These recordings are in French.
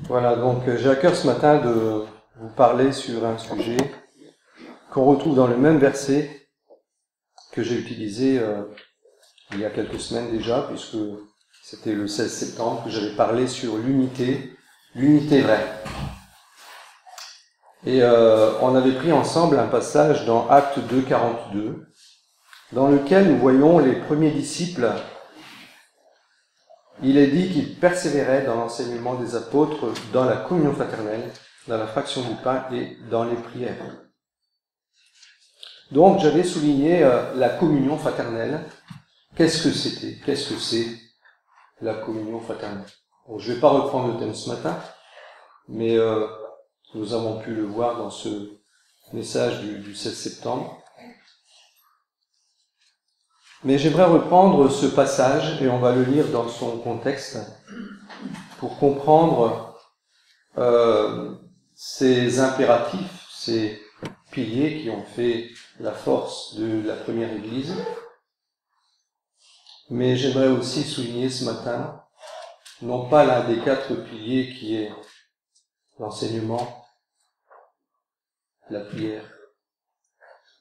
Voilà, donc j'ai à cœur ce matin de vous parler sur un sujet qu'on retrouve dans le même verset que j'ai utilisé il y a quelques semaines déjà, puisque c'était le 16 septembre que j'avais parlé sur l'unité vraie. Et on avait pris ensemble un passage dans Actes 2, 42, dans lequel nous voyons les premiers disciples. Il est dit qu'ils persévéraient dans l'enseignement des apôtres, dans la communion fraternelle, dans la fraction du pain et dans les prières. Donc j'avais souligné la communion fraternelle. Qu'est-ce que c'était? Qu'est-ce que c'est la communion fraternelle? Bon, je ne vais pas reprendre le thème ce matin, mais nous avons pu le voir dans ce message du 16 septembre. Mais j'aimerais reprendre ce passage, et on va le lire dans son contexte, pour comprendre ces impératifs, ces piliers qui ont fait la force de la première Église. Mais j'aimerais aussi souligner ce matin, non pas l'un des 4 piliers qui est l'enseignement, la prière,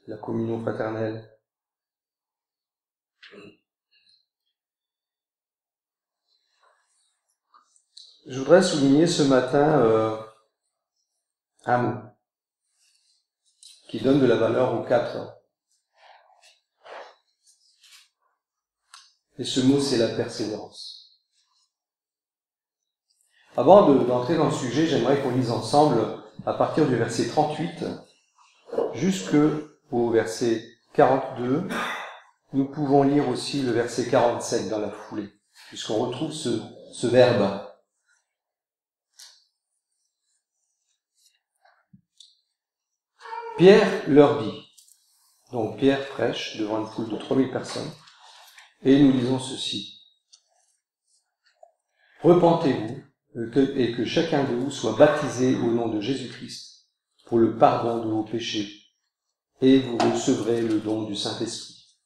la communion fraternelle. Je voudrais souligner ce matin un mot qui donne de la valeur aux 4. Et ce mot, c'est la persévérance. Avant d'entrer dans le sujet, j'aimerais qu'on lise ensemble à partir du verset 38 jusqu'au verset 42. Nous pouvons lire aussi le verset 47 dans la foulée, puisqu'on retrouve ce verbe. Pierre leur dit, donc Pierre prêche devant une foule de 3000 personnes, et nous lisons ceci. Repentez-vous et que chacun de vous soit baptisé au nom de Jésus-Christ pour le pardon de vos péchés, et vous recevrez le don du Saint-Esprit.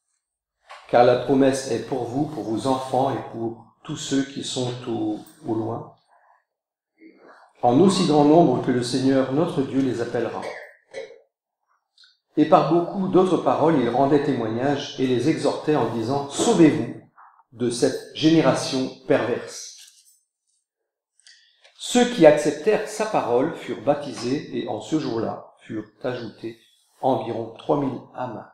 Car la promesse est pour vous, pour vos enfants et pour tous ceux qui sont au loin, en aussi grand nombre que le Seigneur notre Dieu les appellera. Et par beaucoup d'autres paroles, il rendait témoignage et les exhortait en disant « Sauvez-vous de cette génération perverse ». Ceux qui acceptèrent sa parole furent baptisés et en ce jour-là furent ajoutés environ 3000 âmes.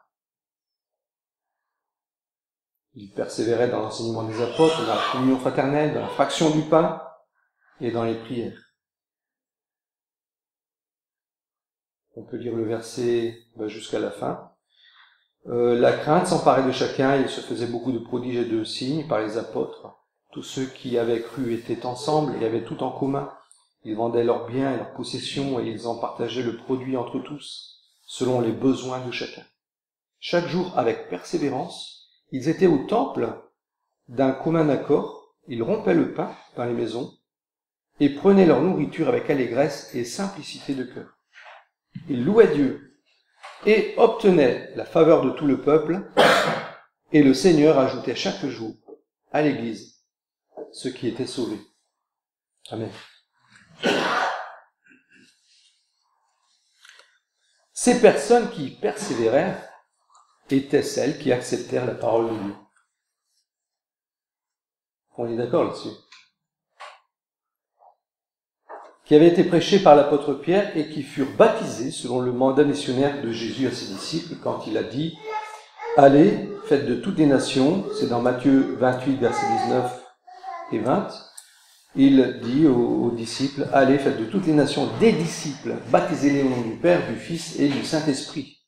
Ils persévéraient dans l'enseignement des apôtres, dans la communion fraternelle, dans la fraction du pain et dans les prières. On peut lire le verset jusqu'à la fin. La crainte s'emparait de chacun, il se faisait beaucoup de prodiges et de signes par les apôtres. Tous ceux qui avaient cru étaient ensemble et avaient tout en commun. Ils vendaient leurs biens et leurs possessions et ils en partageaient le produit entre tous, selon les besoins de chacun. Chaque jour, avec persévérance, ils étaient au temple d'un commun accord, ils rompaient le pain dans les maisons et prenaient leur nourriture avec allégresse et simplicité de cœur. Ils louaient Dieu et obtenaient la faveur de tout le peuple, et le Seigneur ajoutait chaque jour à l'Église ceux qui étaient sauvés. Amen. Ces personnes qui persévéraient étaient celles qui acceptèrent la parole de Dieu. On est d'accord là-dessus? Qui avaient été prêchés par l'apôtre Pierre et qui furent baptisés selon le mandat missionnaire de Jésus à ses disciples quand il a dit « Allez, faites de toutes les nations », c'est dans Matthieu 28, versets 19 et 20, il dit aux disciples « Allez, faites de toutes les nations des disciples, baptisez-les au nom du Père, du Fils et du Saint-Esprit,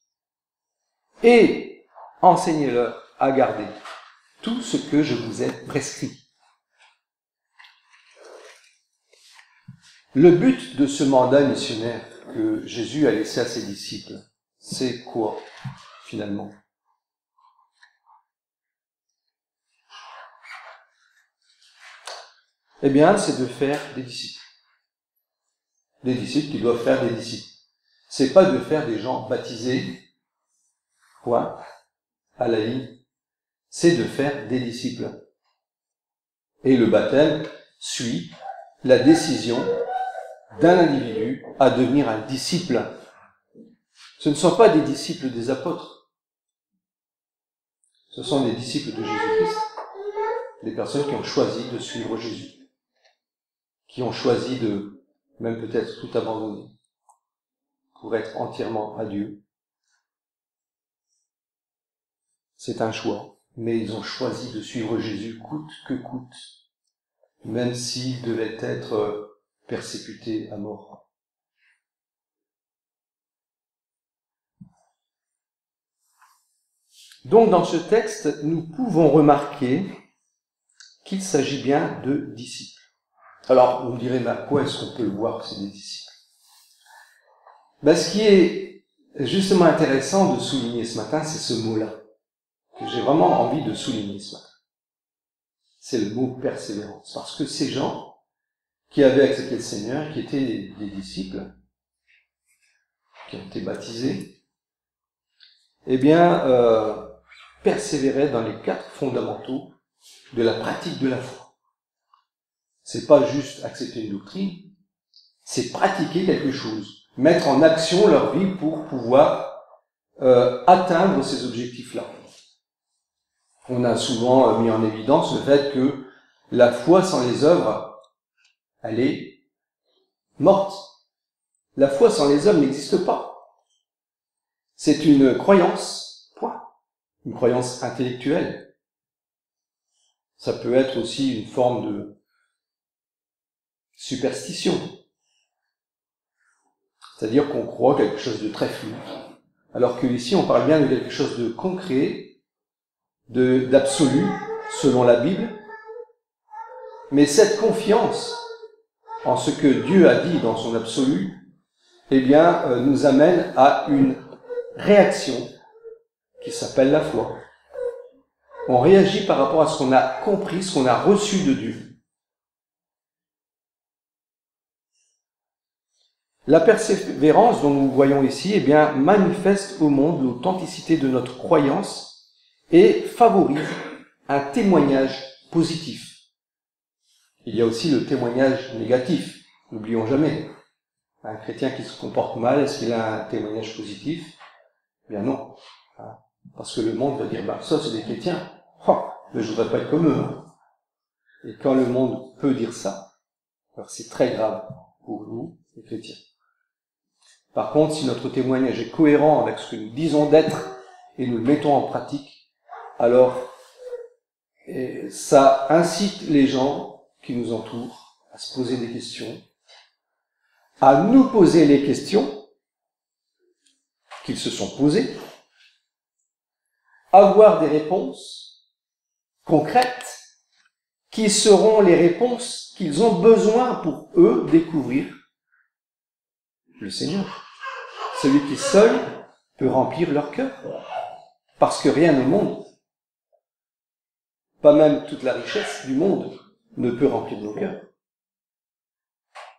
et enseignez-leur à garder tout ce que je vous ai prescrit. » Le but de ce mandat missionnaire que Jésus a laissé à ses disciples, c'est quoi, finalement? Eh bien, c'est de faire des disciples. Des disciples qui doivent faire des disciples. C'est pas de faire des gens baptisés, point, à la ligne. C'est de faire des disciples. Et le baptême suit la décision d'un individu à devenir un disciple. Ce ne sont pas des disciples des apôtres. Ce sont des disciples de Jésus-Christ, des personnes qui ont choisi de suivre Jésus, qui ont choisi de, même peut-être tout abandonner, pour être entièrement à Dieu. C'est un choix, mais ils ont choisi de suivre Jésus coûte que coûte, même s'ils devaient être persécutés à mort. Donc dans ce texte, nous pouvons remarquer qu'il s'agit bien de disciples. Alors, vous me direz, mais à quoi est-ce qu'on peut le voir que c'est des disciples? Ce qui est justement intéressant de souligner ce matin, c'est ce mot-là, que j'ai vraiment envie de souligner ce matin. C'est le mot persévérance. Parce que ces gens qui avaient accepté le Seigneur, qui étaient des disciples, qui ont été baptisés, persévéraient dans les 4 fondamentaux de la pratique de la foi. C'est pas juste accepter une doctrine, c'est pratiquer quelque chose, mettre en action leur vie pour pouvoir atteindre ces objectifs-là. On a souvent mis en évidence le fait que la foi sans les œuvres, elle est morte. La foi sans les œuvres n'existe pas. C'est une croyance, point. Une croyance intellectuelle. Ça peut être aussi une forme de superstition. C'est-à-dire qu'on croit quelque chose de très flou. Alors que ici, on parle bien de quelque chose de concret, d'absolu, selon la Bible. Mais cette confiance en ce que Dieu a dit dans son absolu, nous amène à une réaction qui s'appelle la foi. On réagit par rapport à ce qu'on a compris, ce qu'on a reçu de Dieu. La persévérance dont nous voyons ici, manifeste au monde l'authenticité de notre croyance et favorise un témoignage positif. Il y a aussi le témoignage négatif, n'oublions jamais. Un chrétien qui se comporte mal, est-ce qu'il a un témoignage positif? Non. Parce que le monde va dire, ça c'est des chrétiens. Mais je voudrais pas être comme eux. Et quand le monde peut dire ça, alors c'est très grave pour nous, les chrétiens. Par contre, si notre témoignage est cohérent avec ce que nous disons d'être et nous le mettons en pratique, alors ça incite les gens qui nous entourent à se poser des questions, à nous poser les questions qu'ils se sont posées, avoir des réponses concrètes qui seront les réponses qu'ils ont besoin pour eux découvrir le Seigneur. Celui qui seul peut remplir leur cœur. Parce que rien au monde, pas même toute la richesse du monde, ne peut remplir nos cœurs.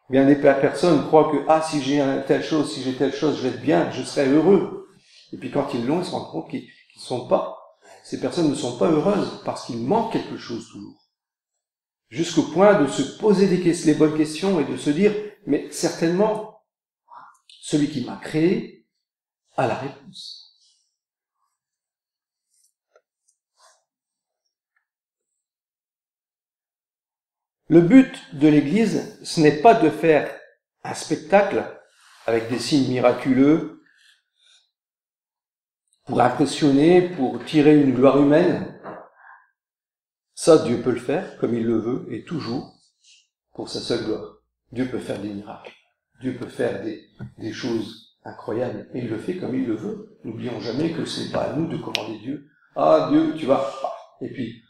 Bien des personnes croient que si j'ai telle chose, si j'ai telle chose, je vais être bien, je serai heureux. Et puis quand ils l'ont, ils se rendent compte qu'ils sont pas. Ces personnes ne sont pas heureuses parce qu'il manque quelque chose toujours. Jusqu'au point de se poser les bonnes questions et de se dire, mais certainement, celui qui m'a créé a la réponse. Le but de l'Église, ce n'est pas de faire un spectacle avec des signes miraculeux pour impressionner, pour tirer une gloire humaine. Ça, Dieu peut le faire comme il le veut et toujours pour sa seule gloire. Dieu peut faire des miracles. Dieu peut faire des choses incroyables et il le fait comme il le veut. N'oublions jamais que ce n'est pas à nous de commander Dieu. Dieu, tu vas... Et puis,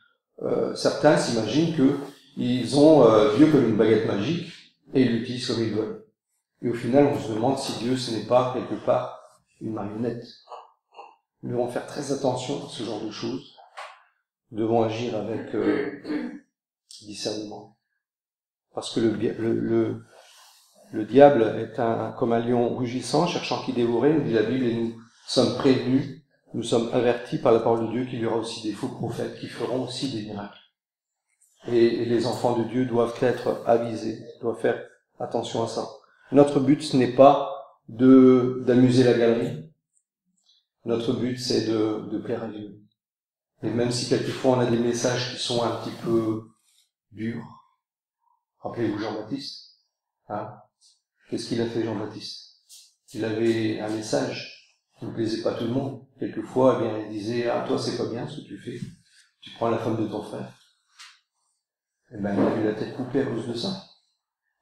certains s'imaginent qu'ils ont Dieu comme une baguette magique et ils l'utilisent comme ils veulent. Et au final, on se demande si Dieu, ce n'est pas quelque part une marionnette. Nous devons faire très attention à ce genre de choses. Nous devons agir avec discernement. Parce que le diable est comme un lion rugissant, cherchant qui dévorer, nous dit la Bible, et nous sommes prévenus, nous sommes avertis par la parole de Dieu qu'il y aura aussi des faux prophètes qui feront aussi des miracles. Et les enfants de Dieu doivent être avisés, doivent faire attention à ça. Notre but, ce n'est pas d'amuser la galerie. Notre but, c'est de plaire à Dieu. Et même si quelquefois on a des messages qui sont un petit peu durs, rappelez-vous Jean-Baptiste, hein? Qu'est-ce qu'il a fait Jean-Baptiste? Il avait un message qui ne plaisait pas à tout le monde. Quelquefois, eh bien, il disait, ah, toi, c'est pas bien ce que tu fais. Tu prends la femme de ton frère. Eh ben, il a eu la tête coupée à cause de ça.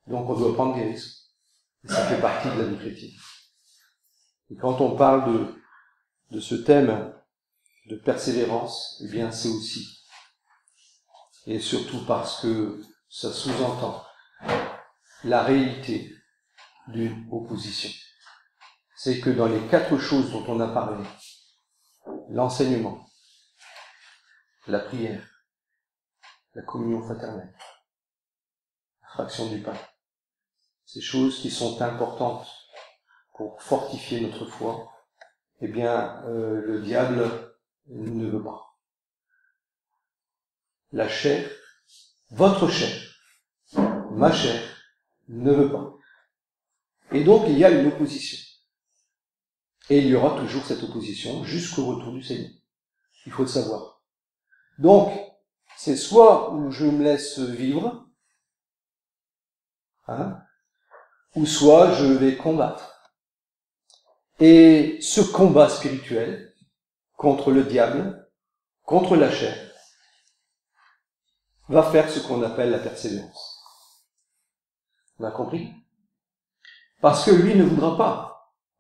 Donc, on doit prendre des risques. Et ça fait partie de la vie chrétienne. Et quand on parle de ce thème de persévérance, eh bien, c'est aussi. Et surtout parce que ça sous-entend la réalité d'une opposition. C'est que dans les 4 choses dont on a parlé, l'enseignement, la prière, la communion fraternelle, la fraction du pain, ces choses qui sont importantes pour fortifier notre foi, eh bien, le diable ne veut pas. La chair, votre chair, ma chair, ne veut pas. Et donc, il y a une opposition. Et il y aura toujours cette opposition jusqu'au retour du Seigneur. Il faut le savoir. Donc, c'est soit où je me laisse vivre, hein, ou soit je vais combattre. Et ce combat spirituel contre le diable, contre la chair, va faire ce qu'on appelle la persévérance. On a compris? Parce que lui ne voudra pas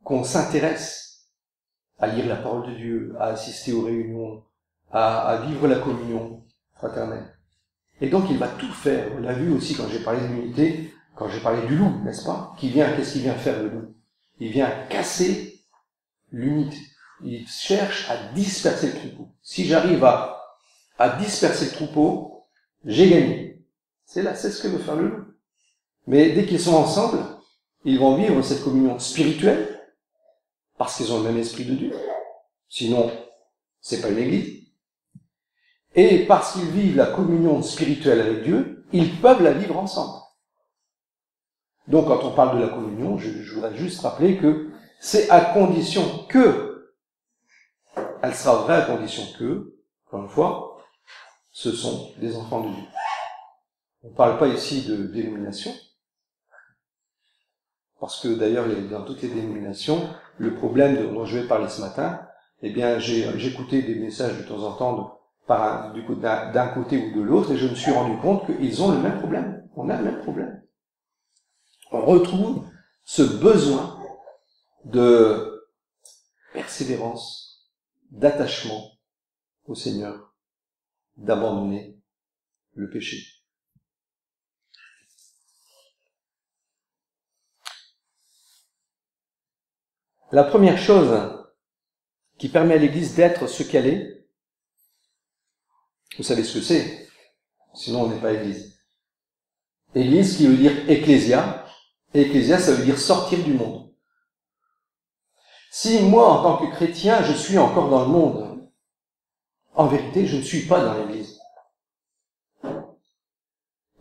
qu'on s'intéresse à lire la parole de Dieu, à assister aux réunions, à vivre la communion fraternelle. Et donc il va tout faire. On l'a vu aussi quand j'ai parlé de l'unité, quand j'ai parlé du loup, n'est-ce pas? Qu'est-ce qu'il vient faire le loup? Il vient casser l'unité. Il cherche à disperser le troupeau. Si j'arrive à disperser le troupeau, j'ai gagné. C'est ce que veut faire le loup. Mais dès qu'ils sont ensemble, ils vont vivre cette communion spirituelle, parce qu'ils ont le même esprit de Dieu. Sinon, c'est pas une église. Et parce qu'ils vivent la communion spirituelle avec Dieu, ils peuvent la vivre ensemble. Donc, quand on parle de la communion, je voudrais juste rappeler que c'est à condition que, elle sera vraie à condition que, encore une fois, ce sont des enfants de Dieu. On ne parle pas ici de dénomination, parce que d'ailleurs, dans toutes les dénominations, le problème dont je vais parler ce matin, eh bien, j'écoutais des messages de temps en temps d'un côté ou de l'autre, et je me suis rendu compte qu'ils ont le même problème. On a le même problème. On retrouve ce besoin de persévérance, d'attachement au Seigneur, d'abandonner le péché. La première chose qui permet à l'Église d'être ce qu'elle est, vous savez ce que c'est, sinon on n'est pas Église. Église qui veut dire ecclésia, et ecclésia ça veut dire sortir du monde. Si moi, en tant que chrétien, je suis encore dans le monde, en vérité, je ne suis pas dans l'Église.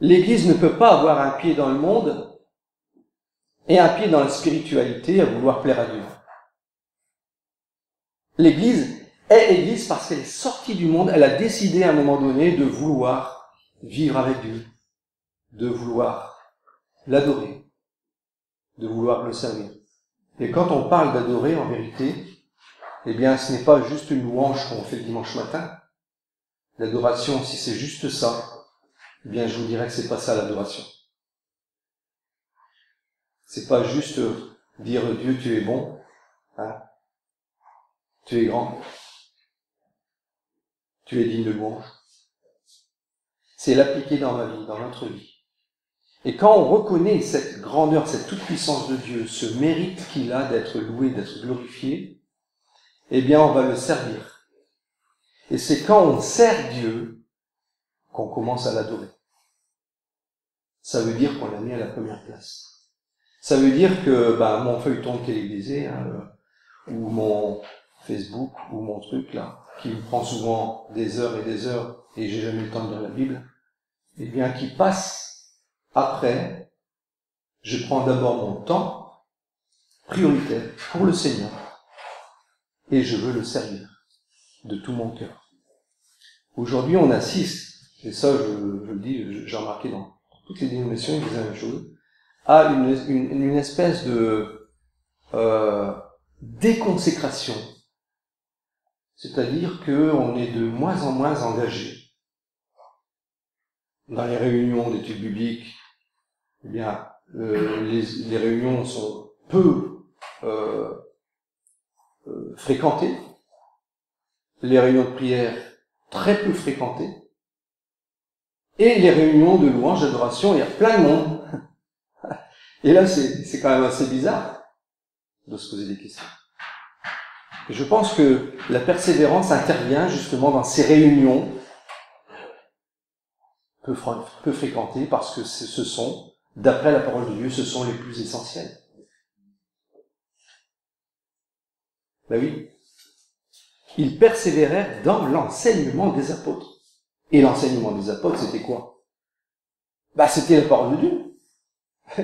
L'Église ne peut pas avoir un pied dans le monde et un pied dans la spiritualité à vouloir plaire à Dieu. L'Église est Église parce qu'elle est sortie du monde, elle a décidé à un moment donné de vouloir vivre avec Dieu, de vouloir l'adorer, de vouloir le servir. Et quand on parle d'adorer, en vérité, eh bien, ce n'est pas juste une louange qu'on fait le dimanche matin. L'adoration, si c'est juste ça, eh bien, je vous dirais que c'est pas ça l'adoration. C'est pas juste dire Dieu, tu es bon, hein, tu es grand, tu es digne de louange. C'est l'appliquer dans ma vie, dans notre vie. Et quand on reconnaît cette grandeur, cette toute-puissance de Dieu, ce mérite qu'il a d'être loué, d'être glorifié, eh bien, on va le servir. Et c'est quand on sert Dieu qu'on commence à l'adorer. Ça veut dire qu'on l'a mis à la première place. Ça veut dire que mon feuilleton télévisé, ou mon Facebook, ou mon truc là, qui me prend souvent des heures et j'ai jamais eu le temps de lire la Bible, eh bien, qui passe après, Je prends d'abord mon temps prioritaire pour le Seigneur et je veux le servir de tout mon cœur. Aujourd'hui, on assiste, et ça je le dis, j'ai remarqué dans toutes les dénominations, ils disent la même chose, à une espèce de déconsécration. C'est-à-dire qu'on est de moins en moins engagé. Dans les réunions d'études bibliques, eh bien, les réunions sont peu fréquentées. Les réunions de prière, très peu fréquentées. Et les réunions de louange, d'adoration, il y a plein de monde. Et là, c'est quand même assez bizarre de se poser des questions. Et je pense que la persévérance intervient justement dans ces réunions peu fréquentées, parce que ce sont, d'après la parole de Dieu, ce sont les plus essentiels. Ben oui. Ils persévérèrent dans l'enseignement des apôtres. Et l'enseignement des apôtres, c'était quoi? Bah, c'était la parole de Dieu.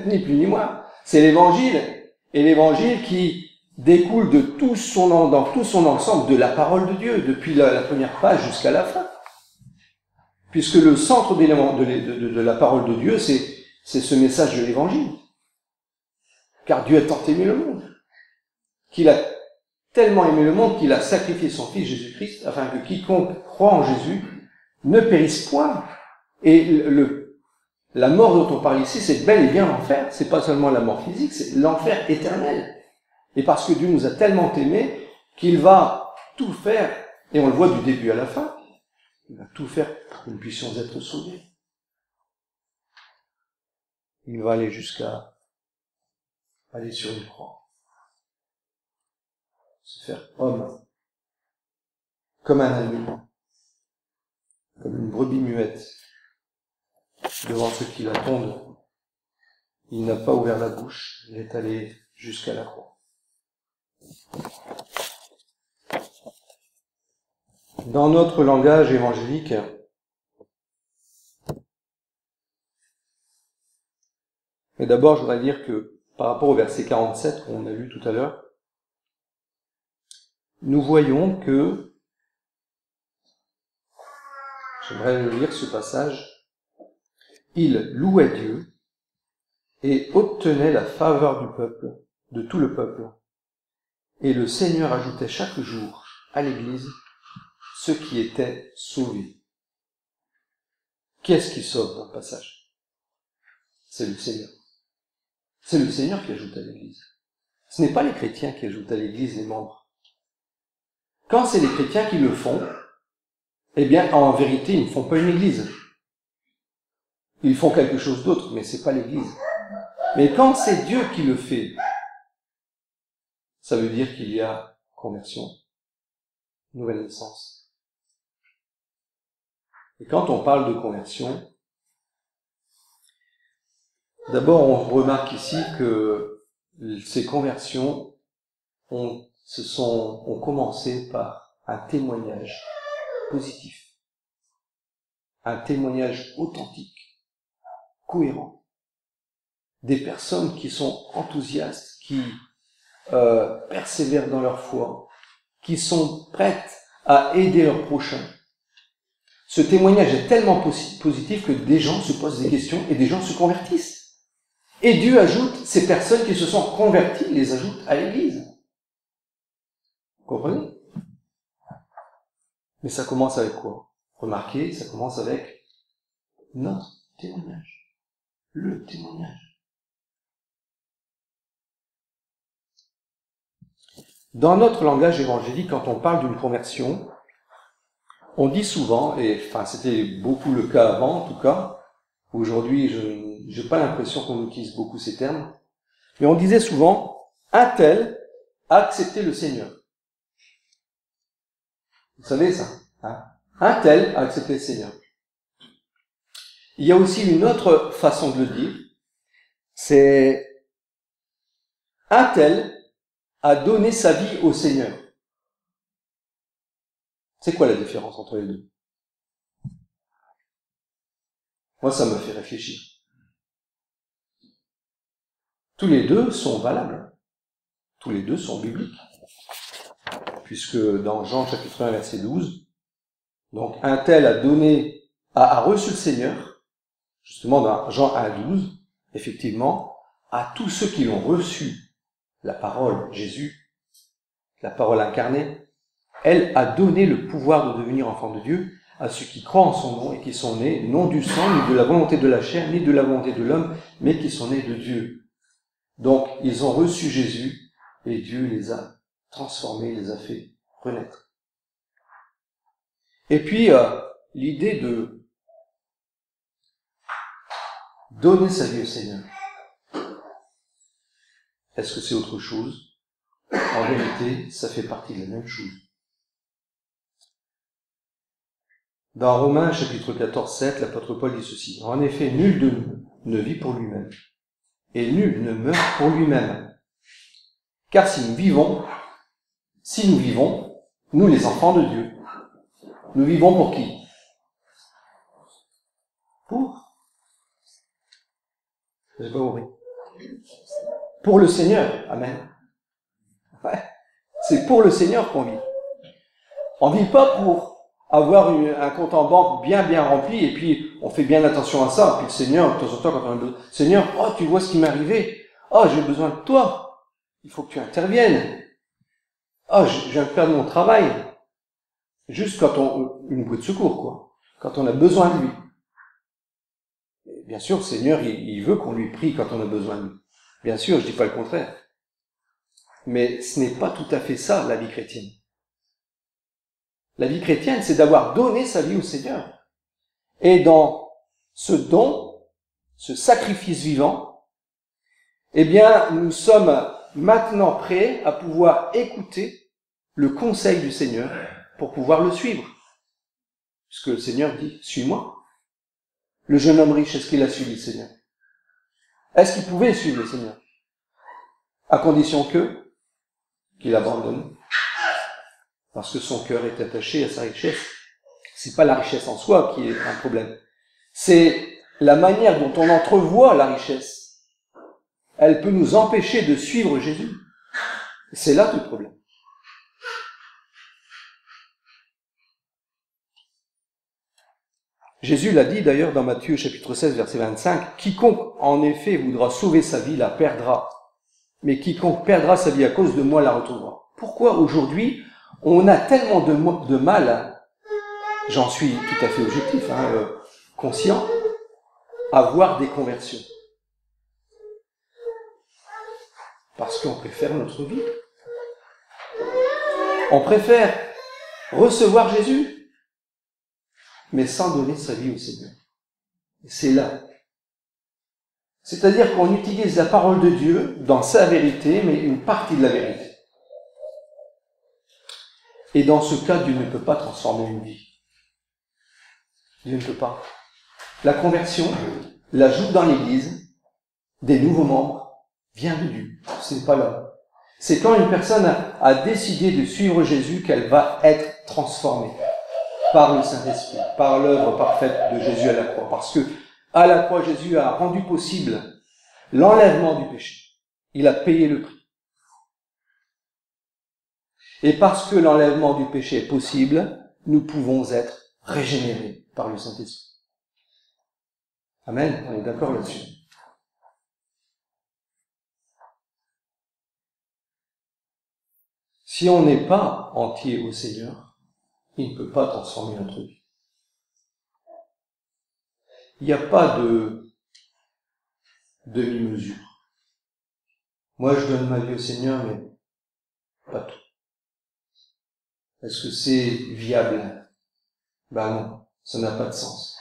Ni plus ni moins. C'est l'évangile. Et l'évangile qui découle de dans tout son ensemble de la parole de Dieu, depuis la première page jusqu'à la fin. Puisque le centre d'élément de la parole de Dieu, c'est ce message de l'évangile. Car Dieu a tant aimé le monde, qu'il a tellement aimé le monde qu'il a sacrifié son Fils Jésus-Christ, afin que quiconque croit en Jésus ne périsse point. Et la mort dont on parle ici, c'est bel et bien l'enfer. C'est pas seulement la mort physique, c'est l'enfer éternel. Et parce que Dieu nous a tellement aimés qu'il va tout faire, et on le voit du début à la fin, il va tout faire pour que nous puissions être sauvés. Il va aller jusqu'à aller sur une croix, se faire homme, comme un agneau, comme une brebis muette, devant ceux qui l'attendent. Il n'a pas ouvert la bouche, il est allé jusqu'à la croix. Dans notre langage évangélique, mais d'abord je voudrais dire que par rapport au verset 47 qu'on a lu tout à l'heure, nous voyons que, j'aimerais lire ce passage, il louait Dieu et obtenait la faveur du peuple, de tout le peuple. Et le Seigneur ajoutait chaque jour à l'Église ceux qui étaient sauvés. Qui est-ce qui sauve dans le passage? C'est le Seigneur. C'est le Seigneur qui ajoute à l'Église. Ce n'est pas les chrétiens qui ajoutent à l'Église les membres. Quand c'est les chrétiens qui le font, eh bien, en vérité, ils ne font pas une Église. Ils font quelque chose d'autre, mais c'est pas l'Église. Mais quand c'est Dieu qui le fait, ça veut dire qu'il y a conversion, nouvelle naissance. Et quand on parle de conversion, d'abord on remarque ici que ces conversions ont commencé par un témoignage positif, un témoignage authentique, cohérent, des personnes qui sont enthousiastes, qui persévèrent dans leur foi, qui sont prêtes à aider leurs prochains. Ce témoignage est tellement positif que des gens se posent des questions et des gens se convertissent. Et Dieu ajoute ces personnes qui se sont converties, les ajoute à l'Église. Vous comprenez? Mais ça commence avec quoi? Remarquez, ça commence avec notre témoignage. Le témoignage. Dans notre langage évangélique, quand on parle d'une conversion, on dit souvent, et enfin c'était beaucoup le cas avant en tout cas, aujourd'hui je n'ai pas l'impression qu'on utilise beaucoup ces termes, mais on disait souvent, un tel a accepté le Seigneur. Vous savez ça, hein? Un tel a accepté le Seigneur. Il y a aussi une autre façon de le dire, c'est un tel a donné sa vie au Seigneur. C'est quoi la différence entre les deux? Moi, ça me fait réfléchir. Tous les deux sont valables. Tous les deux sont bibliques. Puisque dans Jean chapitre 1 verset 12, donc un tel a reçu le Seigneur, justement dans Jean 1 12, effectivement, à tous ceux qui l'ont reçu, la parole, Jésus, la parole incarnée, elle a donné le pouvoir de devenir enfant de Dieu à ceux qui croient en son nom et qui sont nés, non du sang, ni de la volonté de la chair, ni de la volonté de l'homme, mais qui sont nés de Dieu. Donc, ils ont reçu Jésus et Dieu les a transformés, les a fait renaître. Et puis, l'idée de donner sa vie au Seigneur. Est-ce que c'est autre chose? En vérité, ça fait partie de la même chose. Dans Romains chapitre 14, 7, l'apôtre Paul dit ceci. En effet, nul de nous ne vit pour lui-même, et nul ne meurt pour lui-même. Car si nous vivons, nous les enfants de Dieu, nous vivons pour qui? J'ai pas compris. Pour le Seigneur. Amen. Ouais. C'est pour le Seigneur qu'on vit. On vit pas pour avoir un compte en banque bien rempli et puis on fait bien attention à ça. Puis le Seigneur, de temps en temps, quand on a besoin, Seigneur, oh, tu vois ce qui m'est arrivé. Oh, j'ai besoin de toi. Il faut que tu interviennes. Oh, je viens de perdre mon travail. Juste une bouée de secours, quoi. Quand on a besoin de lui. Et bien sûr, le Seigneur, il veut qu'on lui prie quand on a besoin de lui. Bien sûr, je dis pas le contraire. Mais ce n'est pas tout à fait ça, la vie chrétienne. La vie chrétienne, c'est d'avoir donné sa vie au Seigneur. Et dans ce don, ce sacrifice vivant, eh bien, nous sommes maintenant prêts à pouvoir écouter le conseil du Seigneur pour pouvoir le suivre. Puisque le Seigneur dit, suis-moi. Le jeune homme riche, est-ce qu'il a suivi le Seigneur? Est-ce qu'il pouvait suivre le Seigneur? À condition qu'il abandonne. Parce que son cœur est attaché à sa richesse. C'est pas la richesse en soi qui est un problème. C'est la manière dont on entrevoit la richesse. Elle peut nous empêcher de suivre Jésus. C'est là tout le problème. Jésus l'a dit d'ailleurs dans Matthieu chapitre 16 verset 25, « Quiconque en effet voudra sauver sa vie la perdra, mais quiconque perdra sa vie à cause de moi la retrouvera. » Pourquoi aujourd'hui on a tellement de mal, j'en suis tout à fait objectif, conscient, à voir des conversions? Parce qu'on préfère notre vie. On préfère recevoir Jésus, mais sans donner sa vie au Seigneur. Et c'est là. C'est-à-dire qu'on utilise la parole de Dieu dans sa vérité, mais une partie de la vérité. Et dans ce cas, Dieu ne peut pas transformer une vie. Dieu ne peut pas. La conversion, l'ajout dans l'Église, des nouveaux membres, vient de Dieu. Ce n'est pas l'homme. C'est quand une personne a décidé de suivre Jésus qu'elle va être transformée par le Saint-Esprit, par l'œuvre parfaite de Jésus à la croix. Parce que à la croix, Jésus a rendu possible l'enlèvement du péché. Il a payé le prix. Et parce que l'enlèvement du péché est possible, nous pouvons être régénérés par le Saint-Esprit. Amen. On est d'accord là-dessus. Si on n'est pas entier au Seigneur, il ne peut pas transformer notre vie. Il n'y a pas de demi-mesure. Moi, je donne ma vie au Seigneur, mais pas tout. Est-ce que c'est viable? Ben non, ça n'a pas de sens.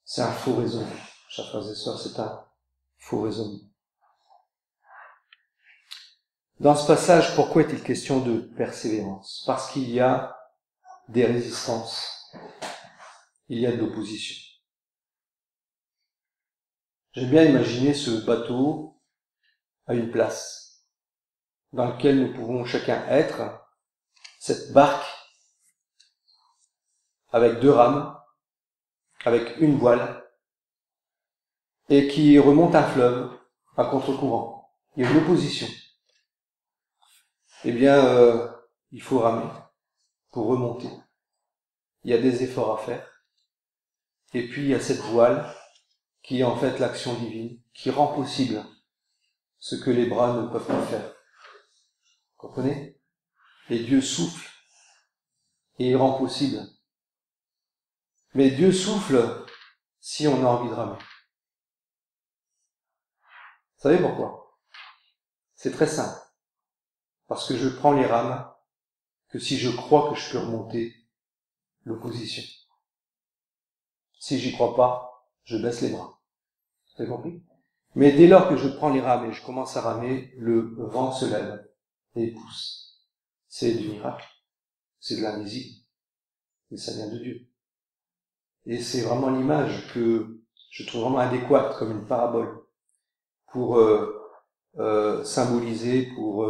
C'est un faux raisonnement. Chers frères et sœurs, c'est un faux raisonnement. Dans ce passage, pourquoi est-il question de persévérance? Parce qu'il y a des résistances. Il y a de l'opposition. J'aime bien imaginer ce bateau à une place dans lequel nous pouvons chacun être, cette barque avec 2 rames, avec une voile, et qui remonte un fleuve à contre-courant. il y a une opposition. Eh bien, il faut ramer pour remonter. Il y a des efforts à faire. Et puis, il y a cette voile qui est en fait l'action divine, qui rend possible ce que les bras ne peuvent pas faire. Vous comprenez? Et Dieu souffle, et il rend possible. Mais Dieu souffle si on a envie de ramer. Vous savez pourquoi? C'est très simple. Parce que je prends les rames que si je crois que je peux remonter l'opposition. Si j'y crois pas, je baisse les bras. Vous avez compris? Mais dès lors que je prends les rames et je commence à ramer, le vent se lève et pousse. C'est du miracle. C'est de l'invisible. Mais ça vient de Dieu. Et c'est vraiment l'image que je trouve vraiment adéquate comme une parabole pour symboliser, pour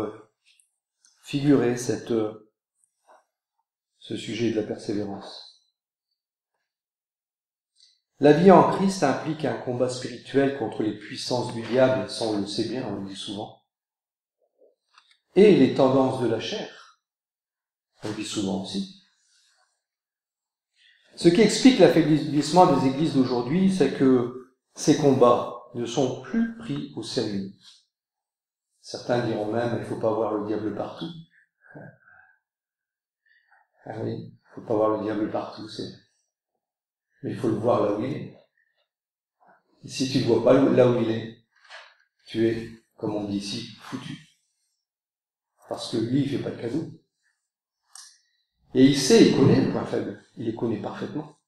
figurer ce sujet de la persévérance. La vie en Christ implique un combat spirituel contre les puissances du diable, ça on le sait bien, on le dit souvent, et les tendances de la chair, on le dit souvent aussi. Ce qui explique l'affaiblissement des églises d'aujourd'hui, c'est que ces combats ne sont plus pris au sérieux. Certains diront même, il ne faut pas voir le diable partout. Ah oui, il ne faut pas voir le diable partout, mais il faut le voir là où il est. Et si tu ne le vois pas là où il est, tu es, comme on dit ici, foutu. Parce que lui, il ne fait pas de cadeau. Et il sait, il connaît le point faible. Il les connaît parfaitement.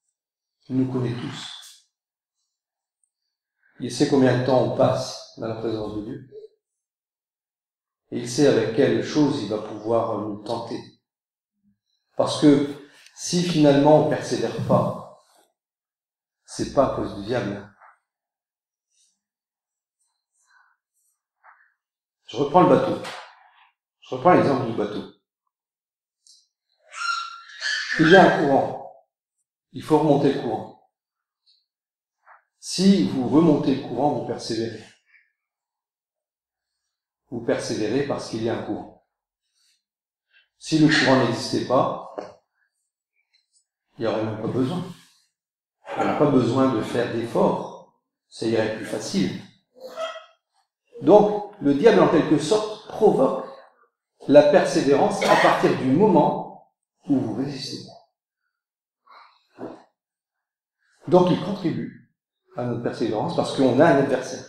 Il nous connaît tous. Il sait combien de temps on passe dans la présence de Dieu. Et il sait avec quelle chose il va pouvoir nous tenter. Parce que si finalement on ne persévère pas, c'est pas à cause du diable. Je reprends le bateau. Je reprends l'exemple du bateau. Il y a un courant. Il faut remonter le courant. Si vous remontez le courant, vous persévérez. Vous persévérez parce qu'il y a un courant. Si le courant n'existait pas, il n'y aurait même pas besoin. On n'a pas besoin de faire d'efforts. Ça irait plus facile. Donc, le diable, en quelque sorte, provoque la persévérance à partir du moment où vous résistez. Donc, il contribue à notre persévérance parce qu'on a un adversaire.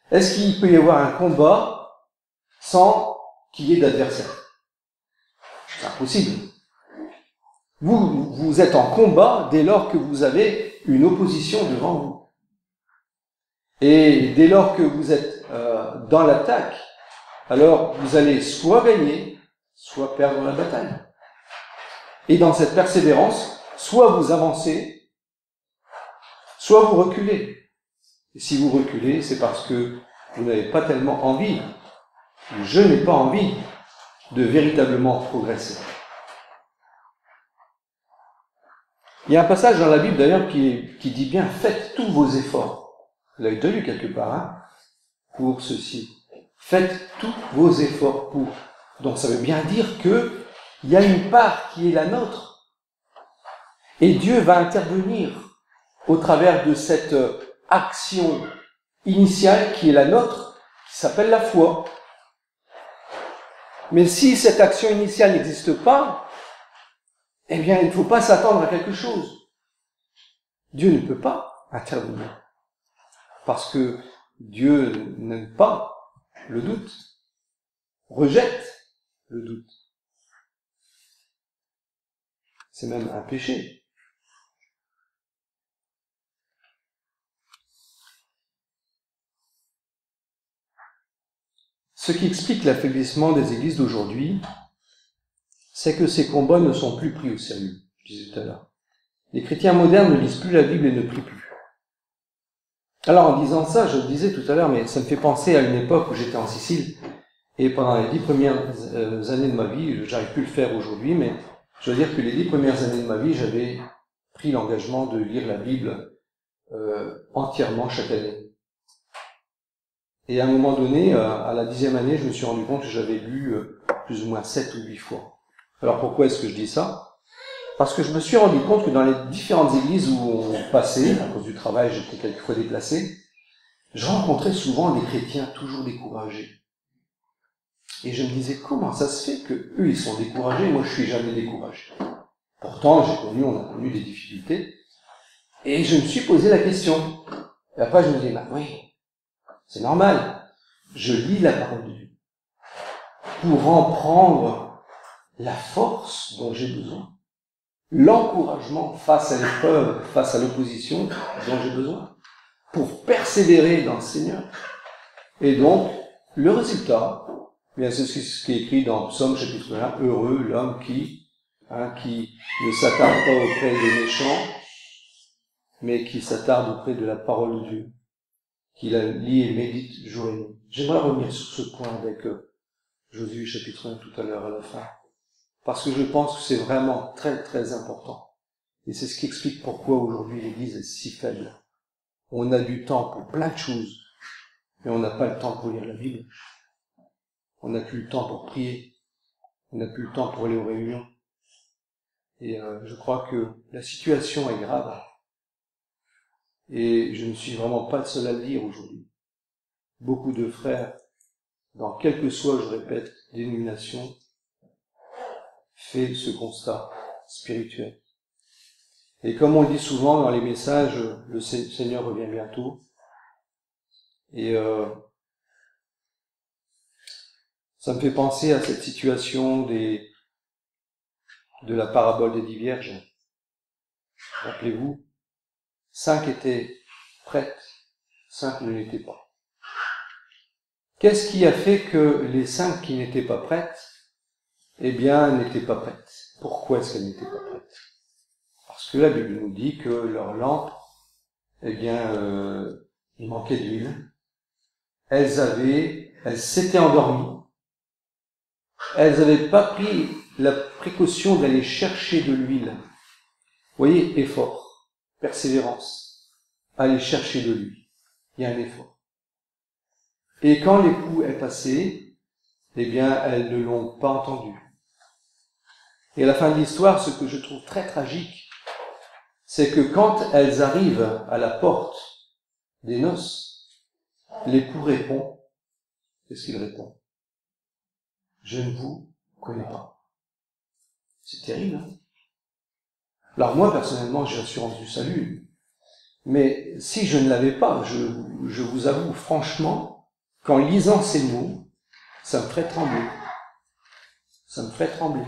Est-ce qu'il peut y avoir un combat sans qu'il y ait d'adversaire? C'est impossible. Vous êtes en combat dès lors que vous avez une opposition devant vous. Et dès lors que vous êtes dans l'attaque, alors vous allez soit gagner, soit perdre la bataille. Et dans cette persévérance, soit vous avancez, soit vous reculez. Et si vous reculez, c'est parce que vous n'avez pas tellement envie, je n'ai pas envie de véritablement progresser. Il y a un passage dans la Bible d'ailleurs qui dit bien « Faites tous vos efforts ». Vous l'avez déjà lu quelque part, hein, pour ceci. Faites tous vos efforts pour. Donc ça veut bien dire que il y a une part qui est la nôtre. Et Dieu va intervenir au travers de cette action initiale qui est la nôtre, qui s'appelle la foi. Mais si cette action initiale n'existe pas, eh bien, il ne faut pas s'attendre à quelque chose. Dieu ne peut pas intervenir. Parce que Dieu n'aime pas le doute, rejette le doute. C'est même un péché. Ce qui explique l'affaiblissement des églises d'aujourd'hui, c'est que ces combats ne sont plus pris au sérieux, je disais tout à l'heure. Les chrétiens modernes ne lisent plus la Bible et ne prient plus. Alors en disant ça, je le disais tout à l'heure, mais ça me fait penser à une époque où j'étais en Sicile, et pendant les 10 premières années de ma vie, j'arrive plus à le faire aujourd'hui, mais je veux dire que les 10 premières années de ma vie, j'avais pris l'engagement de lire la Bible entièrement chaque année. Et à un moment donné, à la 10e année, je me suis rendu compte que j'avais lu plus ou moins 7 ou 8 fois. Alors pourquoi est-ce que je dis ça? Parce que je me suis rendu compte que dans les différentes églises où on passait, à cause du travail, j'étais quelquefois déplacé, je rencontrais souvent des chrétiens toujours découragés. Et je me disais, comment ça se fait que eux ils sont découragés, moi je suis jamais découragé? Pourtant, on a connu des difficultés. Et je me suis posé la question. Et après, je me dis, bah oui, c'est normal. Je lis la parole de Dieu pour en prendre la force dont j'ai besoin, l'encouragement face à l'épreuve, face à l'opposition dont j'ai besoin, pour persévérer dans le Seigneur. Et donc, le résultat, bien c'est ce qui est écrit dans Psaume chapitre 1, heureux l'homme qui ne s'attarde pas auprès des méchants, mais qui s'attarde auprès de la parole de Dieu, qui la lit et médite jour et nuit. J'aimerais revenir sur ce point avec Josué chapitre 1 tout à l'heure à la fin, parce que je pense que c'est vraiment très très important. Et c'est ce qui explique pourquoi aujourd'hui l'Église est si faible. On a du temps pour plein de choses, mais on n'a pas le temps pour lire la Bible. On n'a plus le temps pour prier. On n'a plus le temps pour aller aux réunions. Et je crois que la situation est grave. Et je ne suis vraiment pas le seul à le dire aujourd'hui. Beaucoup de frères, dans quelle que soit, je répète, dénomination, fait ce constat spirituel. Et comme on le dit souvent dans les messages, le Seigneur revient bientôt. Et ça me fait penser à cette situation de la parabole des 10 vierges. Rappelez-vous, 5 étaient prêtes, 5 ne l'étaient pas. Qu'est-ce qui a fait que les 5 qui n'étaient pas prêtes, eh bien, n'étaient pas prêtes? Pourquoi est-ce qu'elles n'étaient pas prêtes? Parce que la Bible nous dit que leur lampe, eh bien, il manquait d'huile. Elles s'étaient endormies. Elles n'avaient pas pris la précaution d'aller chercher de l'huile. Vous voyez, effort, persévérance, aller chercher de l'huile. Il y a un effort. Et quand l'époux est passé, eh bien, elles ne l'ont pas entendu. Et à la fin de l'histoire, ce que je trouve très tragique, c'est que quand elles arrivent à la porte des noces, l'époux répond, qu'est-ce qu'il répond? Je ne vous connais pas. C'est terrible, hein? Alors moi, personnellement, j'ai l'assurance du salut. Mais si je ne l'avais pas, je vous avoue franchement, qu'en lisant ces mots, ça me ferait trembler. Ça me ferait trembler.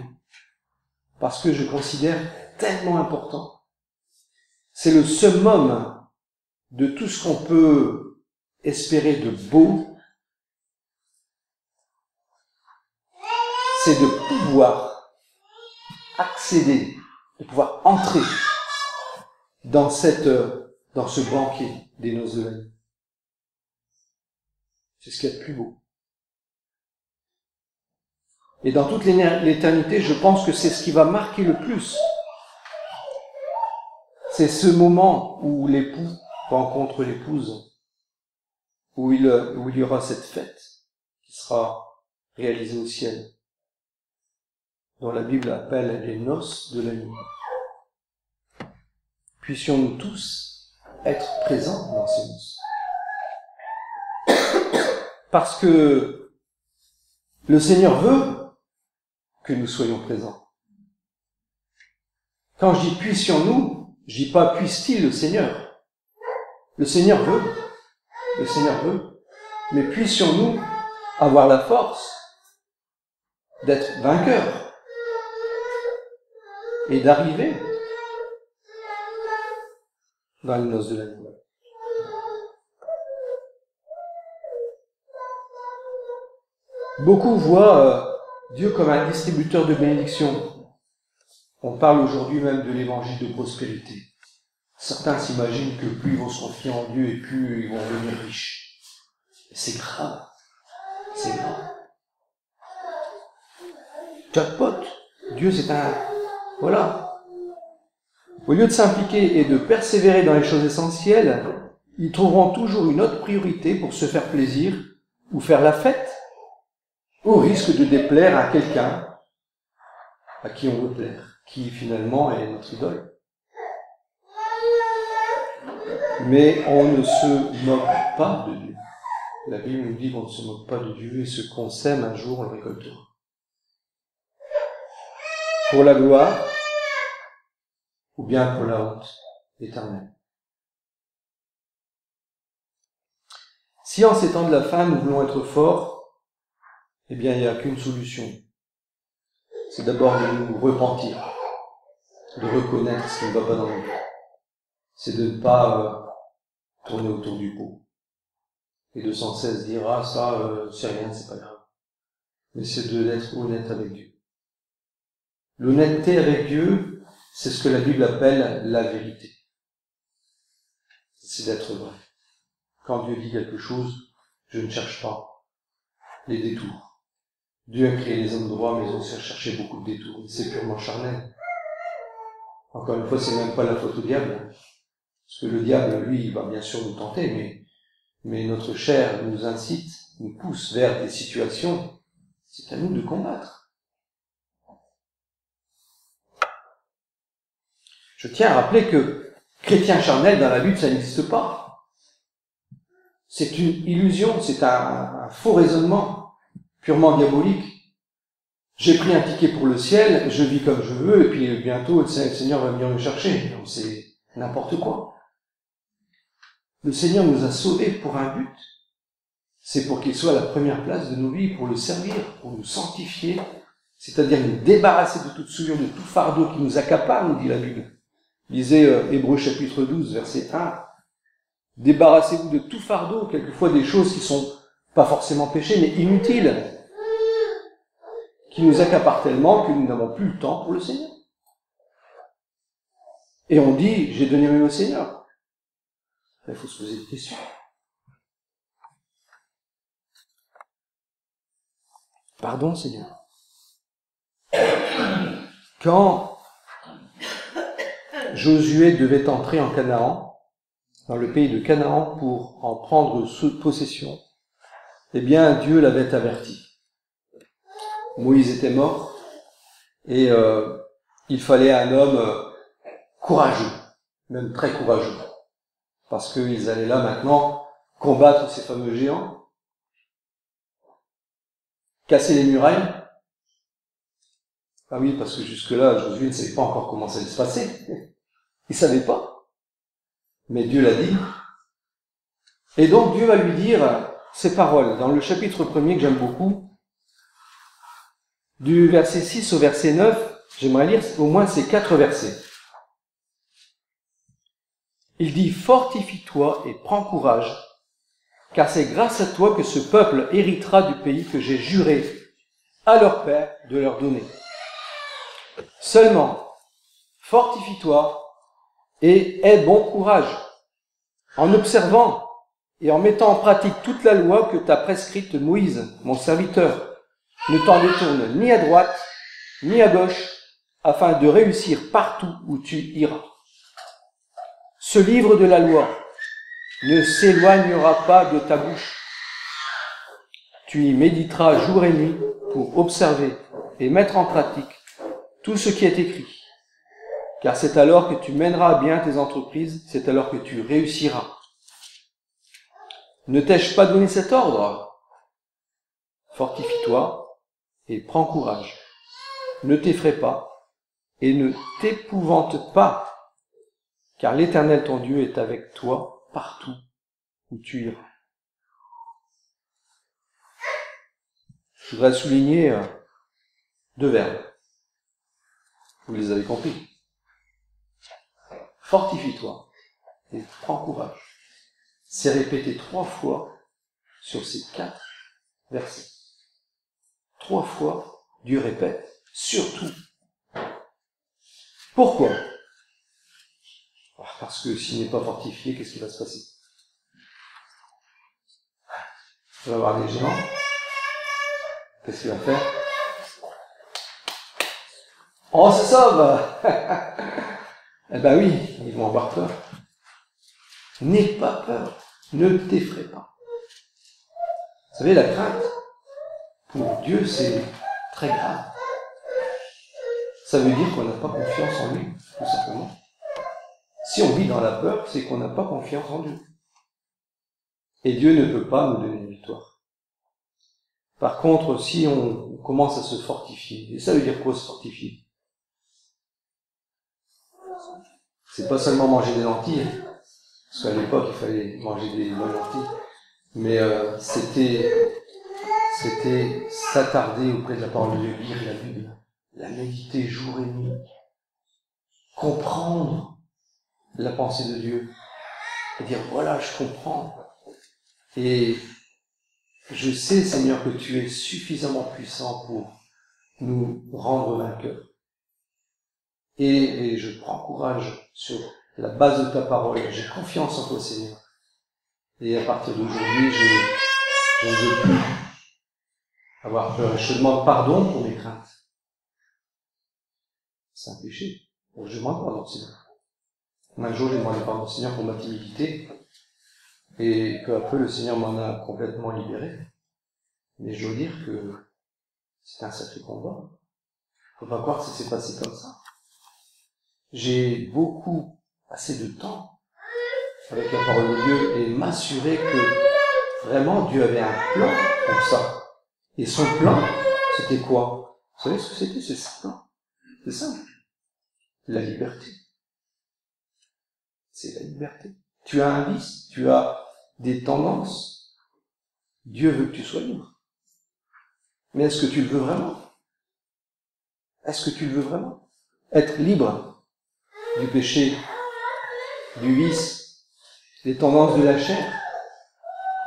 Parce que je considère tellement important. C'est le summum de tout ce qu'on peut espérer de beau. C'est de pouvoir accéder, de pouvoir entrer dans ce banquet des noces de l'année. C'est ce qu'il y a de plus beau. Et dans toute l'éternité, je pense que c'est ce qui va marquer le plus. C'est ce moment où l'époux rencontre l'épouse, où il y aura cette fête qui sera réalisée au ciel, dont la Bible appelle les noces de la nuit. Puissions-nous tous être présents dans ces noces. Parce que le Seigneur veut que nous soyons présents. Quand je dis puissions-nous, je dis pas puisse-t-il le Seigneur. Le Seigneur veut, mais puissions-nous avoir la force d'être vainqueurs et d'arriver dans les noces de la nuit. Beaucoup voient Dieu comme un distributeur de bénédictions. On parle aujourd'hui même de l'évangile de prospérité. Certains s'imaginent que plus ils vont se confier en Dieu et plus ils vont devenir riches. C'est grave. C'est grave. Jackpot. Dieu c'est un... Voilà. Au lieu de s'impliquer et de persévérer dans les choses essentielles, ils trouveront toujours une autre priorité pour se faire plaisir ou faire la fête, au risque de déplaire à quelqu'un à qui on veut plaire, qui finalement est notre idole. Mais on ne se moque pas de Dieu. La Bible nous dit qu'on ne se moque pas de Dieu, et ce qu'on sème un jour, on le récoltera. Pour la gloire, ou bien pour la honte éternelle. Si en ces temps de la fin, nous voulons être forts, eh bien, il n'y a qu'une solution. C'est d'abord de nous repentir, de reconnaître ce qui ne va pas dans notre vie. C'est de ne pas tourner autour du pot. Et de sans cesse dire, ah, ça, c'est rien, c'est pas grave. Mais c'est d'être honnête avec Dieu. L'honnêteté avec Dieu, c'est ce que la Bible appelle la vérité. C'est d'être vrai. Quand Dieu dit quelque chose, je ne cherche pas les détours. Dieu a créé les hommes droits, mais ils ont aussi cherché beaucoup de détours. C'est purement charnel. Encore une fois, c'est même pas la faute au diable. Parce que le diable, lui, il va bien sûr nous tenter, mais notre chair nous incite, nous pousse vers des situations. C'est à nous de combattre. Je tiens à rappeler que chrétien charnel dans la Bible, ça n'existe pas. C'est une illusion, c'est un faux raisonnement, purement diabolique. J'ai pris un ticket pour le ciel, je vis comme je veux, et puis bientôt le Seigneur va venir me chercher. Donc c'est n'importe quoi. Le Seigneur nous a sauvés pour un but. C'est pour qu'il soit à la première place de nos vies, pour le servir, pour nous sanctifier, c'est-à-dire nous débarrasser de toute souillure, de tout fardeau qui nous accapare, nous dit la Bible. Lisez Hébreux chapitre 12, verset 1. Débarrassez-vous de tout fardeau, quelquefois des choses qui sont pas forcément péchés, mais inutiles, qui nous accaparent tellement que nous n'avons plus le temps pour le Seigneur. Et on dit, j'ai donné ma vie au Seigneur. Il faut se poser des questions. Pardon, Seigneur. Quand Josué devait entrer en Canaan, dans le pays de Canaan, pour en prendre possession, eh bien, Dieu l'avait averti. Moïse était mort, et il fallait un homme courageux, même très courageux, parce qu'ils allaient là maintenant combattre ces fameux géants, casser les murailles. Ah oui, parce que jusque-là, Josué ne savait pas encore comment ça allait se passer. Il savait pas. Mais Dieu l'a dit. Et donc Dieu va lui dire ces paroles. Dans le chapitre 1er que j'aime beaucoup, du verset 6 au verset 9, j'aimerais lire au moins ces 4 versets. Il dit « Fortifie-toi et prends courage, car c'est grâce à toi que ce peuple héritera du pays que j'ai juré à leur père de leur donner. Seulement, fortifie-toi et aie bon courage, en observant et en mettant en pratique toute la loi que t'a prescrite Moïse, mon serviteur. Ne t'en détourne ni à droite, ni à gauche, afin de réussir partout où tu iras. Ce livre de la loi ne s'éloignera pas de ta bouche. Tu y méditeras jour et nuit pour observer et mettre en pratique tout ce qui est écrit. Car c'est alors que tu mèneras à bien tes entreprises, c'est alors que tu réussiras. Ne t'ai-je pas donné cet ordre? Fortifie-toi et prends courage. Ne t'effraie pas et ne t'épouvante pas, car l'Éternel ton Dieu est avec toi partout où tu iras. Je voudrais souligner 2 verbes. Vous les avez compris. Fortifie-toi et prends courage. C'est répété 3 fois sur ces 4 versets. 3 fois, Dieu répète, surtout. Pourquoi? Parce que s'il n'est pas fortifié, qu'est-ce qui va se passer? Il va y avoir des géants. Qu'est-ce qu'il va faire? On se sauve! Eh ben oui, ils vont avoir peur. N'aie pas peur, ne t'effraie pas. Vous savez, la crainte, pour Dieu, c'est très grave. Ça veut dire qu'on n'a pas confiance en lui, tout simplement. Si on vit dans la peur, c'est qu'on n'a pas confiance en Dieu. Et Dieu ne peut pas nous donner une victoire. Par contre, si on commence à se fortifier, et ça veut dire quoi se fortifier? C'est pas seulement manger des lentilles, parce qu'à l'époque il fallait manger des lentilles, mais c'était s'attarder auprès de la parole de Dieu, lire la Bible, la méditer jour et nuit, comprendre la pensée de Dieu, et dire voilà, je comprends, et je sais, Seigneur, que tu es suffisamment puissant pour nous rendre vainqueurs. Et je prends courage sur la base de ta parole. J'ai confiance en toi, Seigneur. Et à partir d'aujourd'hui, je ne veux plus avoir peur. Je te demande pardon pour mes craintes. C'est un péché. Bon, je demande pardon, Seigneur. Un jour, j'ai demandé pardon, Seigneur, pour ma timidité. Et peu à peu, le Seigneur m'en a complètement libéré. Mais je dois dire que c'est un sacré combat. Faut pas croire que ça s'est passé comme ça. J'ai assez de temps avec la parole de Dieu et m'assurer que vraiment Dieu avait un plan pour ça. Et son plan, c'était quoi? Vous savez ce que c'était? C'est ça. C'est simple. La liberté. C'est la liberté. Tu as un vice, tu as des tendances. Dieu veut que tu sois libre. Mais est-ce que tu le veux vraiment? Est-ce que tu le veux vraiment? Être libre du péché, du vice, des tendances de la chair,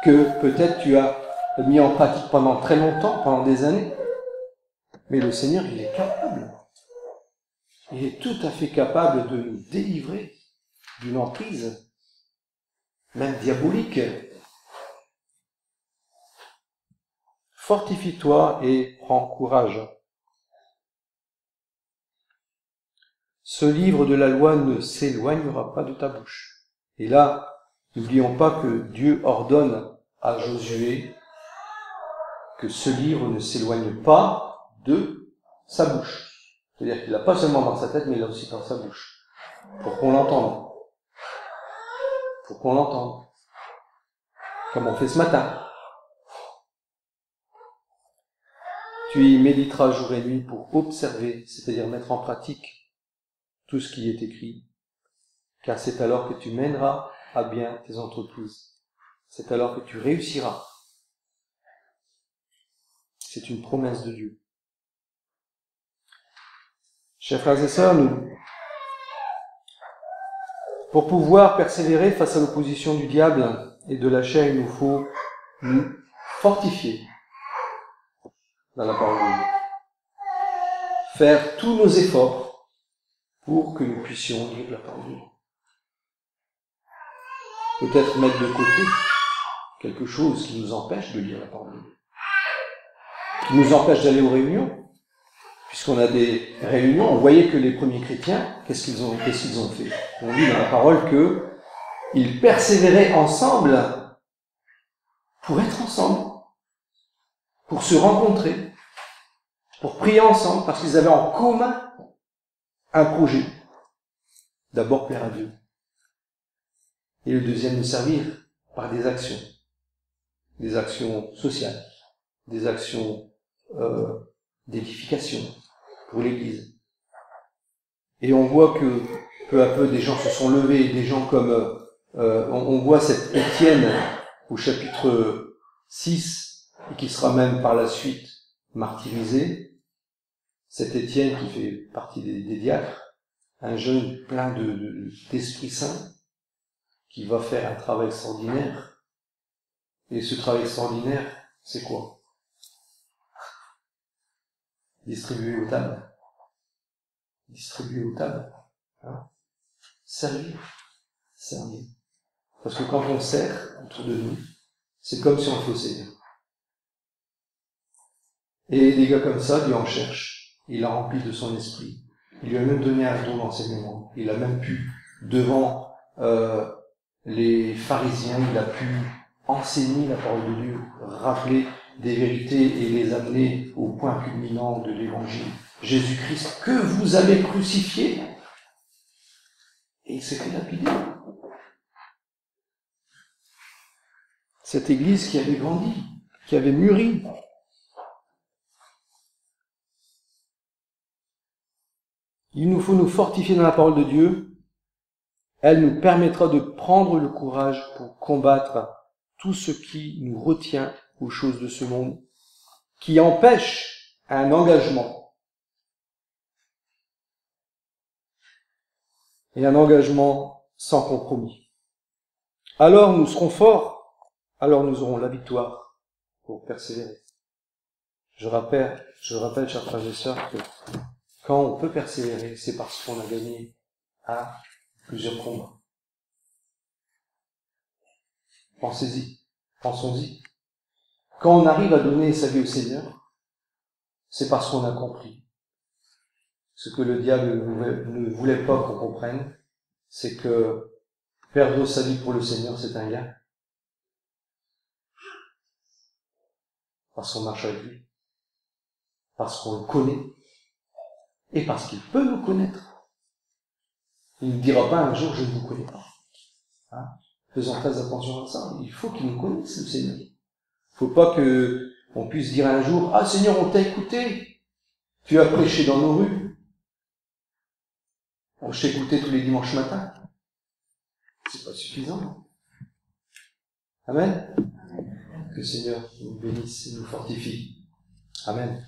que peut-être tu as mis en pratique pendant très longtemps, pendant des années. Mais le Seigneur, il est capable. Il est tout à fait capable de nous délivrer d'une emprise, même diabolique. Fortifie-toi et prends courage. Ce livre de la loi ne s'éloignera pas de ta bouche. Et là, n'oublions pas que Dieu ordonne à Josué que ce livre ne s'éloigne pas de sa bouche. C'est-à-dire qu'il l'a pas seulement dans sa tête, mais il l'a aussi dans sa bouche. Pour qu'on l'entende. Pour qu'on l'entende. Comme on fait ce matin. Tu y méditeras jour et nuit pour observer, c'est-à-dire mettre en pratique tout ce qui est écrit. Car c'est alors que tu mèneras à bien tes entreprises. C'est alors que tu réussiras. C'est une promesse de Dieu. Chers frères et sœurs, pour pouvoir persévérer face à l'opposition du diable et de la chair, il nous faut nous fortifier dans la parole de Dieu. Faire tous nos efforts pour que nous puissions lire la parole de Dieu. Peut-être mettre de côté quelque chose qui nous empêche de lire la parole de Dieu. Qui nous empêche d'aller aux réunions. Puisqu'on a des réunions, on voyait que les premiers chrétiens, qu'est-ce qu'ils ont fait? On lit dans la parole qu'ils persévéraient ensemble pour être ensemble, pour se rencontrer, pour prier ensemble, parce qu'ils avaient en commun un projet. D'abord plaire à Dieu. Et le deuxième, nous servir par des actions sociales, des actions d'édification pour l'Église. Et on voit que peu à peu des gens se sont levés, des gens comme on voit cet Étienne au chapitre 6 et qui sera même par la suite martyrisé. Cet Étienne qui fait partie des diacres, un jeune plein d'Esprit Saint qui va faire un travail extraordinaire. Et ce travail extraordinaire, c'est quoi? Distribuer aux tables. Hein? Servir. Parce que quand on sert autour de nous, c'est comme si on le faisait. Et des gars comme ça, Dieu en cherche. Il l'a rempli de son esprit. Il lui a même donné un don d'enseignement. Il a même pu, devant les pharisiens, il a pu enseigner la parole de Dieu, rappeler des vérités et les amener au point culminant de l'évangile. Jésus-Christ, que vous avez crucifié, et il s'est fait lapider. Cette église qui avait grandi, qui avait mûri. Il nous faut nous fortifier dans la parole de Dieu. Elle nous permettra de prendre le courage pour combattre tout ce qui nous retient aux choses de ce monde, qui empêche un engagement. Et un engagement sans compromis. Alors nous serons forts, alors nous aurons la victoire pour persévérer. Je rappelle, chers frères et sœurs, que quand on peut persévérer, c'est parce qu'on a gagné à plusieurs combats. Pensons-y. Quand on arrive à donner sa vie au Seigneur, c'est parce qu'on a compris. Ce que le diable ne voulait pas qu'on comprenne, c'est que perdre sa vie pour le Seigneur, c'est un gain. Parce qu'on marche avec lui. Parce qu'on le connaît. Et parce qu'il peut nous connaître. Il ne dira pas un jour, je ne vous connais pas. Hein? Faisons très attention à ça. Il faut qu'il nous connaisse, le Seigneur. Il ne faut pas qu'on puisse dire un jour, ah Seigneur, on t'a écouté. Tu as prêché dans nos rues. On t'écoutait tous les dimanches matins. C'est pas suffisant. Amen. Que le Seigneur nous bénisse et nous fortifie. Amen.